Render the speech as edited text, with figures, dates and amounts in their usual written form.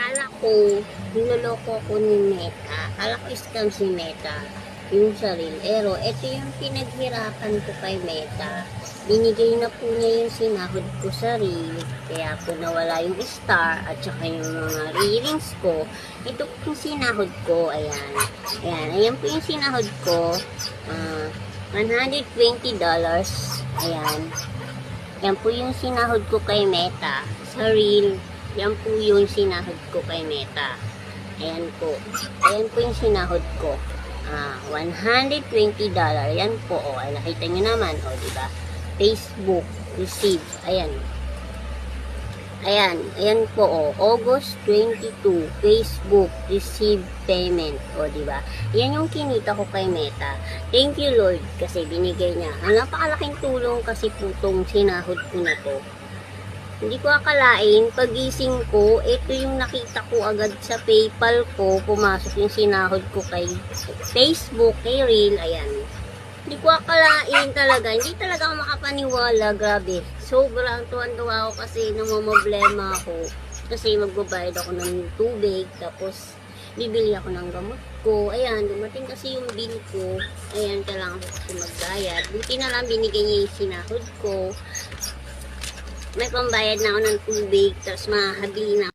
akala ko, niloloko ko ni Meta. Akala ko scam si Meta. Yung sarili. Pero, ito yung pinaghirapan ko kay Meta. Binigay na po niya yung sinahod ko sa reel. Kaya po nawala yung star at saka yung mga readings ko. Ito po yung sinahod ko. Ayan. Ayan po yung sinahod ko. $120. Ayan. Yan po yung sinahod ko kay Meta. Sa reel. Yan po yung sinahod ko kay Meta. Ayan po. Ayan po yung sinahod ko. $120. Yan po. Ay, nakita nyo naman. Diba? Facebook. Receive. Ayan. Ayan po. August 22. Facebook. Receive payment. Diba? Yan yung kinita ko kay Meta. Thank you, Lord. Kasi binigay niya. Napakalaking tulong kasi po tong sinahod ko na to. Hindi ko akalain, pagising ko, ito yung nakita ko agad sa PayPal ko, pumasok yung sinahod ko kay Facebook, kay Reel, ayan. Hindi ko akalain talaga, hindi talaga ako makapaniwala, grabe. Sobrang tuwan-tuwa ako kasi namamblema ako. Kasi magbabayad ako ng tubig, tapos bibili ako ng gamot ko. Ayan, dumating kasi yung bill ko. Ayan, kailangan ko kasi magbayad. Buti na lang binigay niya yung sinahod ko. May pambayad na ako ng tubig, tapos mahabili na